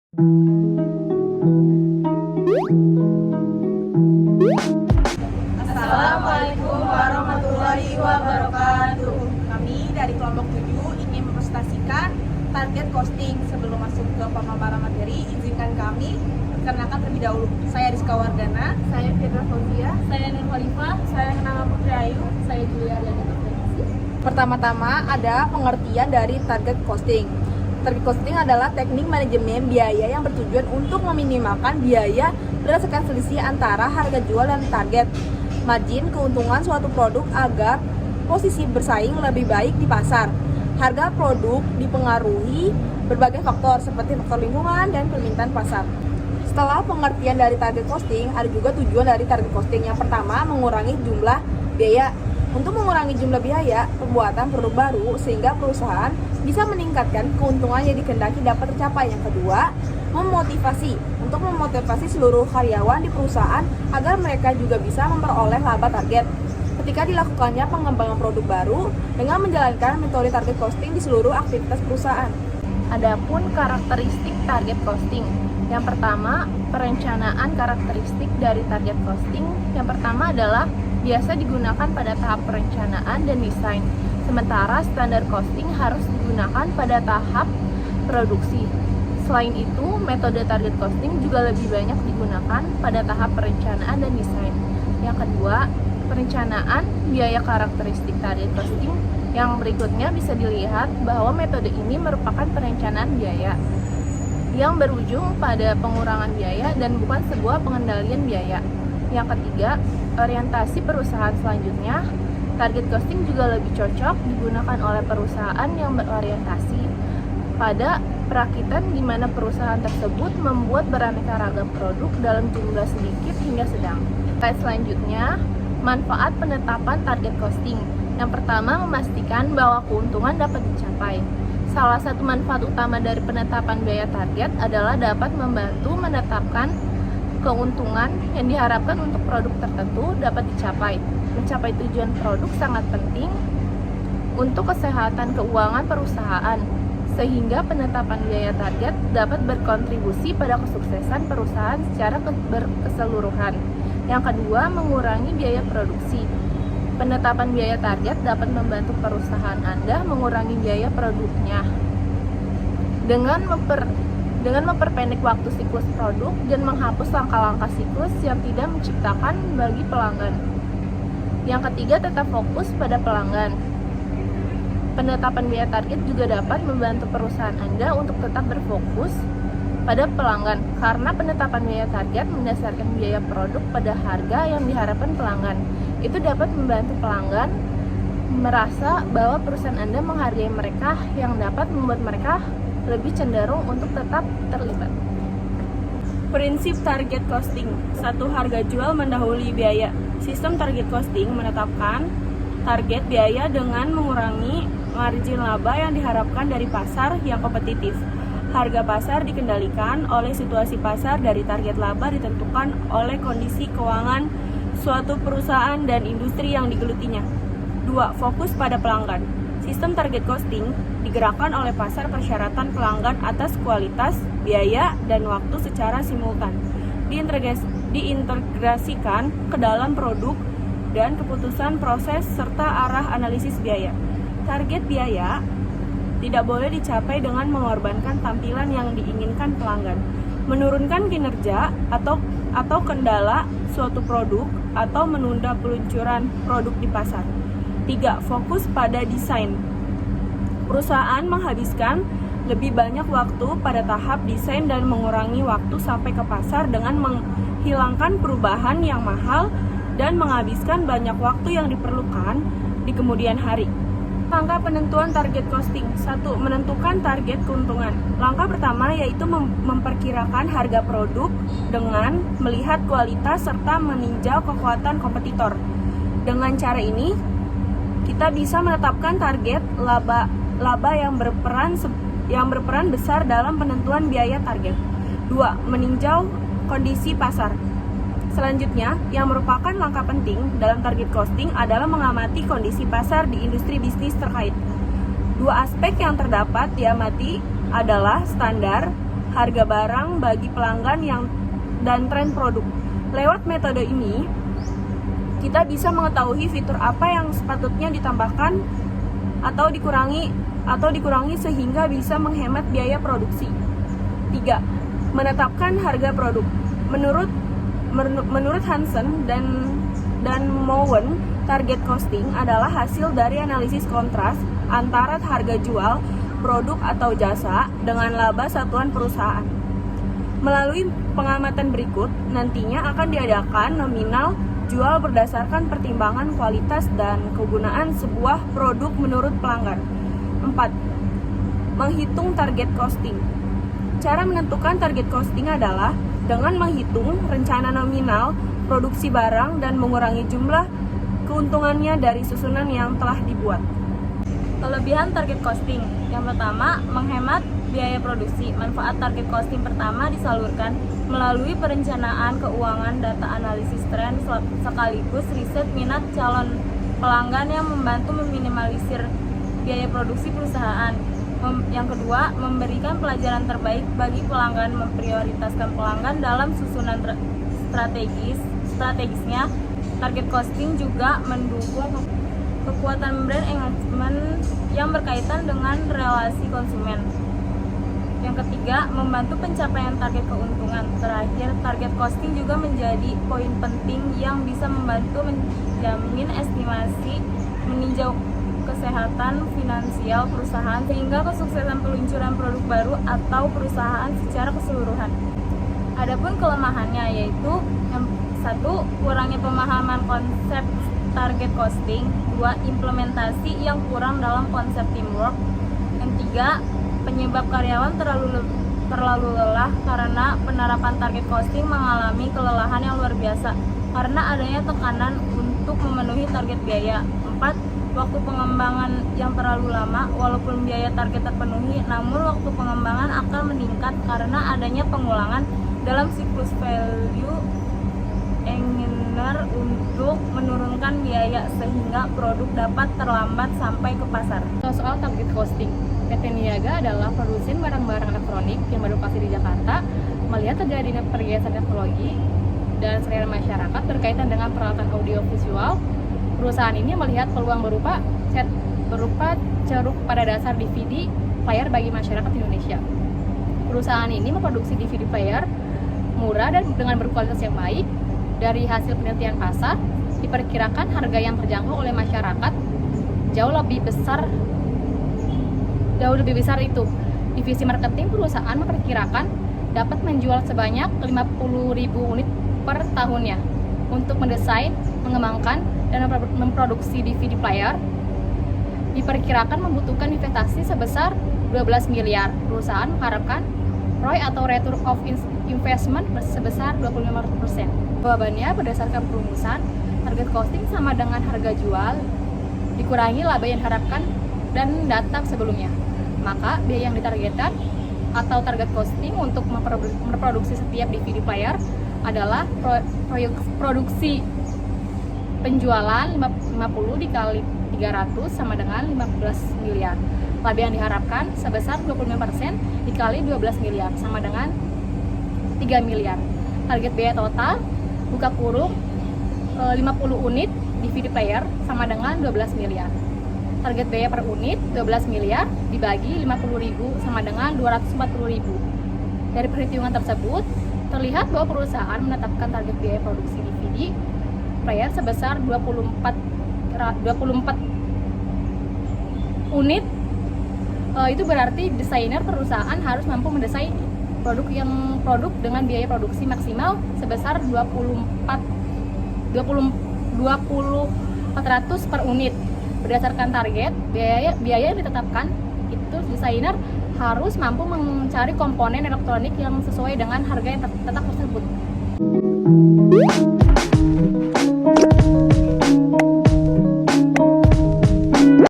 Assalamualaikum warahmatullahi wabarakatuh. Kami dari kelompok 7 ingin mempresentasikan target costing. Sebelum masuk ke pemaparan materi, izinkan kami perkenalkan terlebih dahulu. Saya Rizka Wardana, Saya Firda Fauzia, saya Nur Khalifah, saya Nama Putri Ayu, saya Julia Arlani Nurtanisi. Pertama-tama ada pengertian dari target costing. Target costing adalah teknik manajemen biaya yang bertujuan untuk meminimalkan biaya berdasarkan selisih antara harga jual dan target margin keuntungan suatu produk agar posisi bersaing lebih baik di pasar. Harga produk dipengaruhi berbagai faktor seperti faktor lingkungan dan permintaan pasar. Setelah pengertian dari target costing, ada juga tujuan dari target costing. Yang pertama, mengurangi jumlah biaya. Untuk mengurangi jumlah biaya pembuatan produk baru sehingga perusahaan bisa meningkatkan keuntungan yang dikehendaki dapat tercapai. Yang kedua, memotivasi. Untuk memotivasi seluruh karyawan di perusahaan agar mereka juga bisa memperoleh laba target. Ketika dilakukannya pengembangan produk baru dengan menjalankan metode target costing di seluruh aktivitas perusahaan. Adapun karakteristik target costing. Yang pertama, perencanaan karakteristik dari target costing. Yang pertama adalah biasa digunakan pada tahap perencanaan dan desain. Sementara standar costing harus digunakan pada tahap produksi. Selain itu, metode target costing juga lebih banyak digunakan pada tahap perencanaan dan desain. Yang kedua, perencanaan biaya karakteristik target costing. Yang berikutnya bisa dilihat bahwa metode ini merupakan perencanaan biaya yang berujung pada pengurangan biaya dan bukan sebuah pengendalian biaya. Yang ketiga, orientasi perusahaan selanjutnya. Target costing juga lebih cocok digunakan oleh perusahaan yang berorientasi pada perakitan di mana perusahaan tersebut membuat beraneka ragam produk dalam jumlah sedikit hingga sedang. Slide selanjutnya, manfaat penetapan target costing. Yang pertama, memastikan bahwa keuntungan dapat dicapai. Salah satu manfaat utama dari penetapan biaya target adalah dapat membantu menetapkan keuntungan yang diharapkan untuk produk tertentu dapat dicapai. Mencapai tujuan produk sangat penting untuk kesehatan keuangan perusahaan, sehingga penetapan biaya target dapat berkontribusi pada kesuksesan perusahaan secara berkeseluruhan. Yang kedua, mengurangi biaya produksi. Penetapan biaya target dapat membantu perusahaan Anda mengurangi biaya produknya dengan memperpendek waktu siklus produk dan menghapus langkah-langkah siklus yang tidak menciptakan bagi pelanggan. Yang ketiga, tetap fokus pada pelanggan. Penetapan biaya target juga dapat membantu perusahaan Anda untuk tetap berfokus pada pelanggan, karena penetapan biaya target mendasarkan biaya produk pada harga yang diharapkan pelanggan. Itu dapat membantu pelanggan merasa bahwa perusahaan Anda menghargai mereka, yang dapat membuat mereka lebih cenderung untuk tetap terlibat. Prinsip target costing. 1. Harga jual mendahului biaya. Sistem target costing menetapkan target biaya dengan mengurangi margin laba yang diharapkan dari pasar yang kompetitif. Harga pasar dikendalikan oleh situasi pasar, dari target laba ditentukan oleh kondisi keuangan suatu perusahaan dan industri yang digelutinya. 2. Fokus pada pelanggan. Sistem target costing digerakkan oleh pasar persyaratan pelanggan atas kualitas, biaya, dan waktu secara simultan. Diintegrasikan ke dalam produk dan keputusan proses serta arah analisis biaya. Target biaya tidak boleh dicapai dengan mengorbankan tampilan yang diinginkan pelanggan, menurunkan kinerja atau kendala suatu produk, atau menunda peluncuran produk di pasar. 3. Fokus pada desain. Perusahaan menghabiskan lebih banyak waktu pada tahap desain dan mengurangi waktu sampai ke pasar dengan menghilangkan perubahan yang mahal dan menghabiskan banyak waktu yang diperlukan di kemudian hari. Langkah penentuan target costing. 1. Menentukan target keuntungan. Langkah pertama yaitu memperkirakan harga produk dengan melihat kualitas serta meninjau kekuatan kompetitor. Dengan cara ini, kita bisa menetapkan target laba yang berperan besar dalam penentuan biaya target. 2. Meninjau kondisi pasar. Selanjutnya, yang merupakan langkah penting dalam target costing adalah mengamati kondisi pasar di industri bisnis terkait. Dua aspek yang terdapat diamati adalah standar harga barang bagi pelanggan dan tren produk. Lewat metode ini, kita bisa mengetahui fitur apa yang sepatutnya ditambahkan atau dikurangi sehingga bisa menghemat biaya produksi. 3. Menetapkan harga produk. Menurut Hansen dan Mowen, target costing adalah hasil dari analisis kontras antara harga jual produk atau jasa dengan laba satuan perusahaan. Melalui pengamatan berikut, nantinya akan diadakan nominal jual berdasarkan pertimbangan kualitas dan kegunaan sebuah produk menurut pelanggan. 4. Menghitung target costing. Cara menentukan target costing adalah dengan menghitung rencana nominal produksi barang dan mengurangi jumlah keuntungannya dari susunan yang telah dibuat. Kelebihan target costing. Yang pertama, menghemat biaya produksi. Manfaat target costing pertama disalurkan melalui perencanaan keuangan, data analisis tren, sekaligus riset minat calon pelanggan yang membantu meminimalisir biaya produksi perusahaan. Yang kedua, memberikan pelajaran terbaik bagi pelanggan, memprioritaskan pelanggan dalam susunan strategisnya. Target costing juga mendukung kekuatan brand engagement yang berkaitan dengan relasi konsumen. Yang ketiga, membantu pencapaian target keuntungan. Terakhir, target costing juga menjadi poin penting yang bisa membantu menjamin estimasi, meninjau kesehatan finansial perusahaan sehingga kesuksesan peluncuran produk baru atau perusahaan secara keseluruhan. Adapun kelemahannya yaitu yang satu, kurangnya pemahaman konsep target costing. 2. Implementasi yang kurang dalam konsep teamwork. Yang 3. Penyebab karyawan terlalu lelah karena penerapan target costing mengalami kelelahan yang luar biasa karena adanya tekanan untuk memenuhi target biaya. 4. Waktu pengembangan yang terlalu lama. Walaupun biaya target terpenuhi, namun waktu pengembangan akan meningkat karena adanya pengulangan dalam siklus value engineer untuk menurunkan biaya sehingga produk dapat terlambat sampai ke pasar. Soal target costing, PT Niaga adalah produsen barang-barang elektronik yang berlokasi di Jakarta. Melihat terjadinya pergeseran teknologi dan selera masyarakat berkaitan dengan peralatan audiovisual, perusahaan ini melihat peluang berupa ceruk pada dasar DVD player bagi masyarakat Indonesia. Perusahaan ini memproduksi DVD player murah dan dengan berkualitas yang baik. Dari hasil penelitian pasar, diperkirakan harga yang terjangkau oleh masyarakat jauh lebih besar itu. Divisi marketing perusahaan memperkirakan dapat menjual sebanyak 50.000 unit per tahunnya. Untuk mendesain, mengembangkan, dan memproduksi DVD player, diperkirakan membutuhkan investasi sebesar 12 miliar. Perusahaan mengharapkan ROI atau Return of Investment sebesar 25%. Jawabannya, berdasarkan perumusan, target costing sama dengan harga jual dikurangi laba yang diharapkan dan data sebelumnya. Maka biaya yang ditargetkan atau target costing untuk memproduksi setiap DVD player adalah produksi penjualan 50 dikali 300 sama dengan 15 miliar. Laba yang diharapkan sebesar 25% dikali 12 miliar sama dengan 3 miliar. Target biaya total buka kurung 50 unit DVD player sama dengan 12 miliar. Target biaya per unit 12 miliar dibagi 50.000 sama dengan 240.000. Dari perhitungan tersebut, terlihat bahwa perusahaan menetapkan target biaya produksi DVD player sebesar 24 unit. Itu berarti desainer perusahaan harus mampu mendesain produk dengan biaya produksi maksimal sebesar 2400 per unit. Berdasarkan target biaya yang ditetapkan, itu desainer harus mampu mencari komponen elektronik yang sesuai dengan harga yang tetap tersebut.